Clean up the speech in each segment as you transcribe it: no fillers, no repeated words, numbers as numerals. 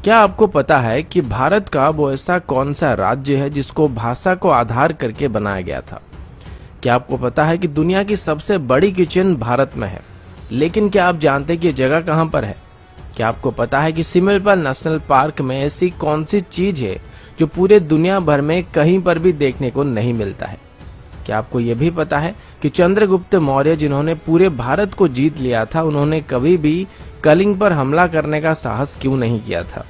क्या आपको पता है कि भारत का वो ऐसा कौन सा राज्य है जिसको भाषा को आधार करके बनाया गया था? क्या आपको पता है कि दुनिया की सबसे बड़ी किचन भारत में है? लेकिन क्या आप जानते हैं कि ये जगह कहाँ पर है? क्या आपको पता है कि सिमलपाल नेशनल पार्क में ऐसी कौन सी चीज है जो पूरे दुनिया भर में कहीं पर भी देखने को नहीं मिलता है? क्या आपको ये भी पता है कि चंद्रगुप्त मौर्य जिन्होंने पूरे भारत को जीत लिया था, उन्होंने कभी भी कलिंग पर हमला करने का साहस क्यों नहीं किया था?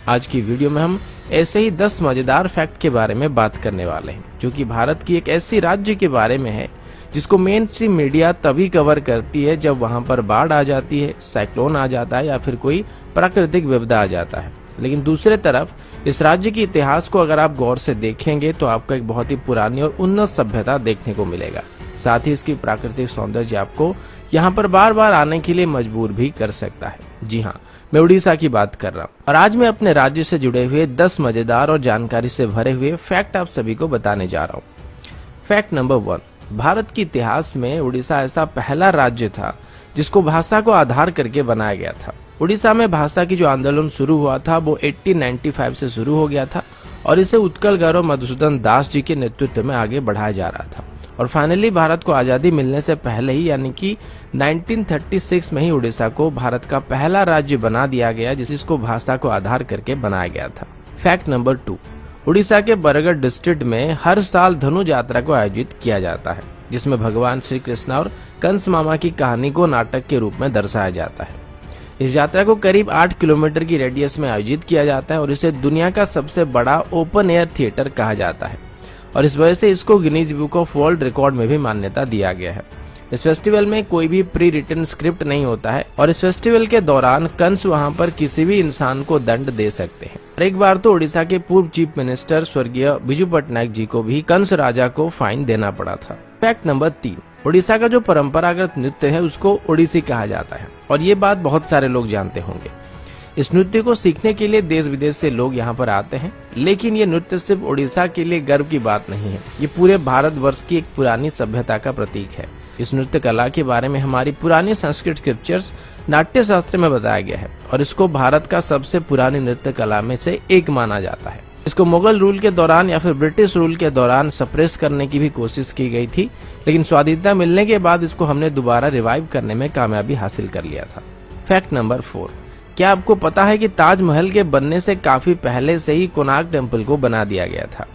आज की वीडियो में हम ऐसे ही 10 मजेदार फैक्ट के बारे में बात करने वाले हैं, जो कि भारत की एक ऐसी राज्य के बारे में है जिसको मेन स्ट्रीम मीडिया तभी कवर करती है जब वहां पर बाढ़ आ जाती है, साइक्लोन आ जाता है या फिर कोई प्राकृतिक विपदा आ जाता है। लेकिन दूसरे तरफ इस राज्य के इतिहास को अगर आप गौर से देखेंगे तो आपको एक बहुत ही पुरानी और उन्नत सभ्यता देखने को मिलेगा। साथ ही इसकी प्राकृतिक सौंदर्य आपको यहाँ पर बार बार आने के लिए मजबूर भी कर सकता है। जी हाँ, मैं उड़ीसा की बात कर रहा हूँ और आज मैं अपने राज्य से जुड़े हुए 10 मजेदार और जानकारी से भरे हुए फैक्ट आप सभी को बताने जा रहा हूँ। फैक्ट नंबर 1, भारत के इतिहास में उड़ीसा ऐसा पहला राज्य था जिसको भाषा को आधार करके बनाया गया था। उड़ीसा में भाषा की जो आंदोलन शुरू हुआ था वो 1895 से शुरू हो गया था और इसे उत्कल गौरव मधुसूदन दास जी के नेतृत्व में आगे बढ़ाया जा रहा था। और फाइनली भारत को आजादी मिलने से पहले ही यानी कि 1936 में ही उड़ीसा को भारत का पहला राज्य बना दिया गया जिसको भाषा को आधार करके बनाया गया था। फैक्ट नंबर 2, उड़ीसा के बरगढ़ डिस्ट्रिक्ट में हर साल धनु यात्रा को आयोजित किया जाता है, जिसमें भगवान श्री कृष्ण और कंस मामा की कहानी को नाटक के रूप में दर्शाया जाता है। इस यात्रा को करीब 8 किलोमीटर की रेडियस में आयोजित किया जाता है और इसे दुनिया का सबसे बड़ा ओपन एयर थिएटर कहा जाता है और इस वजह से इसको Guinness book of world record में भी मान्यता दिया गया है। इस फेस्टिवल में कोई भी प्री रिटन स्क्रिप्ट नहीं होता है और इस फेस्टिवल के दौरान कंस वहां पर किसी भी इंसान को दंड दे सकते हैं। एक बार तो उड़ीसा के पूर्व चीफ मिनिस्टर स्वर्गीय बिजू पटनायक जी को भी कंस राजा को फाइन देना पड़ा था। फैक्ट नंबर 3, उड़ीसा का जो परंपरागत नृत्य है उसको ओडिसी कहा जाता है और ये बात बहुत सारे लोग जानते होंगे। इस नृत्य को सीखने के लिए देश विदेश से लोग यहाँ पर आते हैं, लेकिन ये नृत्य सिर्फ उड़ीसा के लिए गर्व की बात नहीं है, ये पूरे भारतवर्ष की एक पुरानी सभ्यता का प्रतीक है। इस नृत्य कला के बारे में हमारी पुरानी संस्कृत स्क्रिप्चर्स नाट्य शास्त्र में बताया गया है और इसको भारत का सबसे पुरानी नृत्य कला में से एक माना जाता है। इसको मुगल रूल के दौरान या फिर ब्रिटिश रूल के दौरान सप्रेस करने की भी कोशिश की गई थी, लेकिन स्वाधीनता मिलने के बाद इसको हमने दोबारा रिवाइव करने में कामयाबी हासिल कर लिया था। फैक्ट नंबर 4, क्या आपको पता है कि ताजमहल के बनने से काफी पहले से ही कोणार्क टेम्पल को बना दिया गया था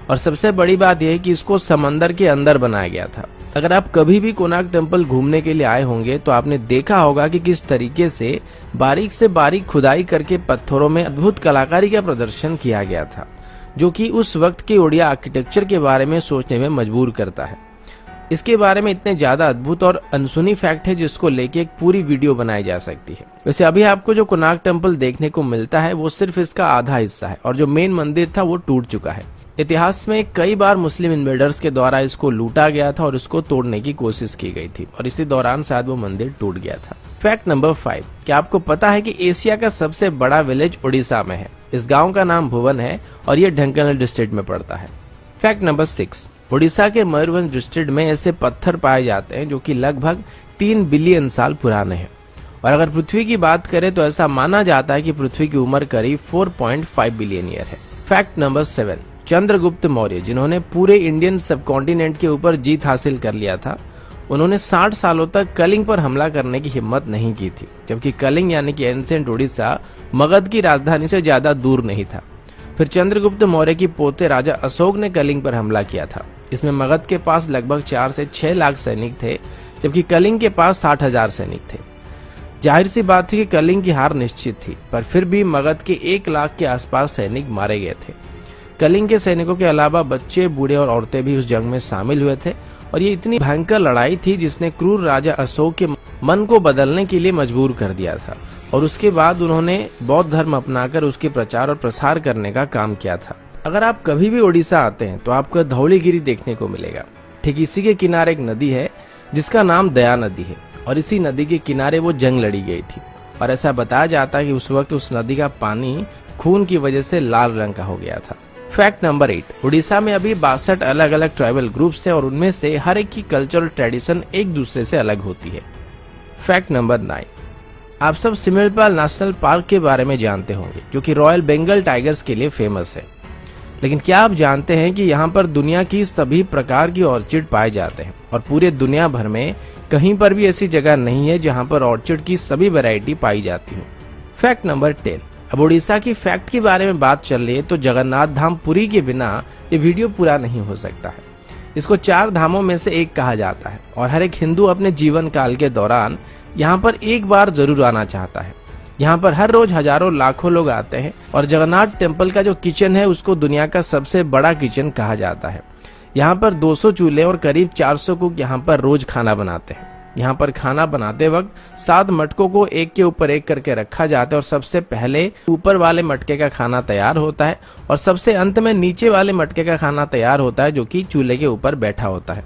और सबसे बड़ी बात यह है कि इसको समंदर के अंदर बनाया गया था। अगर आप कभी भी कोणार्क टेम्पल घूमने के लिए आए होंगे तो आपने देखा होगा कि किस तरीके से बारीक खुदाई करके पत्थरों में अद्भुत कलाकारी का प्रदर्शन किया गया था, जो कि उस वक्त के ओडिया आर्किटेक्चर के बारे में सोचने में मजबूर करता है। इसके बारे में इतने ज्यादा अद्भुत और अनसुनी फैक्ट है जिसको लेके एक पूरी वीडियो बनाई जा सकती है। वैसे अभी आपको जो कोणार्क टेम्पल देखने को मिलता है वो सिर्फ इसका आधा हिस्सा है और जो मेन मंदिर था वो टूट चुका है। इतिहास में कई बार मुस्लिम इन्वेडर्स के द्वारा इसको लूटा गया था और इसको तोड़ने की कोशिश की गई थी और इसी दौरान शायद वो मंदिर टूट गया था। फैक्ट नंबर 5, क्या आपको पता है कि एशिया का सबसे बड़ा विलेज उड़ीसा में है? इस गाँव का नाम भुवन है और ये ढेंकानाल डिस्ट्रिक्ट में पड़ता है। फैक्ट नंबर 6, उड़ीसा के मयूरभंज डिस्ट्रिक्ट में ऐसे पत्थर पाए जाते हैं जो कि लगभग 3 बिलियन साल पुराने हैं और अगर पृथ्वी की बात करें तो ऐसा माना जाता है कि पृथ्वी की उम्र करीब 4.5 बिलियन ईयर है। फैक्ट नंबर 7, चंद्रगुप्त मौर्य जिन्होंने पूरे इंडियन सबकॉन्टिनेंट के ऊपर जीत हासिल कर लिया था, उन्होंने 60 सालों तक कलिंग पर हमला करने की हिम्मत नहीं की थी, जबकि कलिंग यानी कि एंशिएंट उड़ीसा मगध की राजधानी से ज्यादा दूर नहीं था। फिर चंद्रगुप्त मौर्य की पोते राजा अशोक ने कलिंग पर हमला किया था। इसमें मगध के पास लगभग 4 से 6 लाख सैनिक थे, जबकि कलिंग के पास 60,000 सैनिक थे। जाहिर सी बात थी कि कलिंग की हार निश्चित थी, पर फिर भी मगध के 1 लाख के आसपास सैनिक मारे गए थे। कलिंग के सैनिकों के अलावा बच्चे, बूढ़े और औरतें भी उस जंग में शामिल हुए थे और ये इतनी भयंकर लड़ाई थी जिसने क्रूर राजा अशोक के मन को बदलने के लिए मजबूर कर दिया था और उसके बाद उन्होंने बौद्ध धर्म अपनाकर उसके प्रचार और प्रसार करने का काम किया था। अगर आप कभी भी उड़ीसा आते हैं तो आपको धौलीगिरी देखने को मिलेगा। ठीक इसी के किनारे एक नदी है जिसका नाम दया नदी है और इसी नदी के किनारे वो जंग लड़ी गई थी और ऐसा बताया जाता है कि उस वक्त उस नदी का पानी खून की वजह से लाल रंग का हो गया था। फैक्ट नंबर 8, उड़ीसा में अभी 62 अलग अलग ट्राइबल ग्रुप्स हैं और उनमें से हर एक की कल्चरल ट्रेडिशन एक दूसरे से अलग होती है। फैक्ट नंबर 9, आप सब सिमलपाल नेशनल पार्क के बारे में जानते होंगे, जो कि रॉयल बंगाल टाइगर्स के लिए फेमस है। लेकिन क्या आप जानते हैं कि यहाँ पर दुनिया की सभी प्रकार की ऑर्चिड पाए जाते हैं और पूरे दुनिया भर में कहीं पर भी ऐसी जगह नहीं है जहाँ पर ऑर्चिड की सभी वैरायटी पाई जाती हो। Fact number 10। अब उड़ीसा की फैक्ट के बारे में बात चल रही है तो जगन्नाथ धाम पुरी के बिना ये वीडियो पूरा नहीं हो सकता है। इसको 4 धामों में से एक कहा जाता है और हर एक हिंदू अपने जीवन काल के दौरान यहाँ पर एक बार जरूर आना चाहता है। यहाँ पर हर रोज हजारों लाखों लोग आते हैं और जगन्नाथ टेम्पल का जो किचन है उसको दुनिया का सबसे बड़ा किचन कहा जाता है। यहाँ पर 200 चूल्हे और करीब 400 कुक यहाँ पर रोज खाना बनाते हैं। यहाँ पर खाना बनाते वक्त 7 मटकों को एक के ऊपर एक करके रखा जाता है और सबसे पहले ऊपर वाले मटके का खाना तैयार होता है और सबसे अंत में नीचे वाले मटके का खाना तैयार होता है, जो कि चूल्हे के ऊपर बैठा होता है।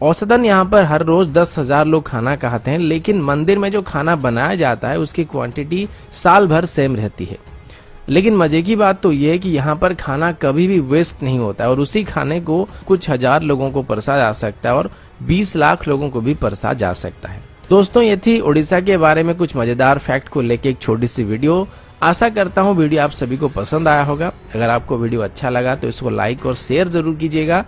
औसतन यहाँ पर हर रोज 10,000 लोग खाना खाते हैं, लेकिन मंदिर में जो खाना बनाया जाता है उसकी क्वांटिटी साल भर सेम रहती है। लेकिन मजे की बात तो ये है कि यहाँ पर खाना कभी भी वेस्ट नहीं होता है और उसी खाने को कुछ हजार लोगों को परसा जा सकता है और 20 लाख लोगों को भी परसा जा सकता है। दोस्तों, ये थी उड़ीसा के बारे में कुछ मजेदार फैक्ट को लेके एक छोटी सी वीडियो। आशा करता हूँ वीडियो आप सभी को पसंद आया होगा। अगर आपको वीडियो अच्छा लगा तो इसको लाइक और शेयर जरूर कीजिएगा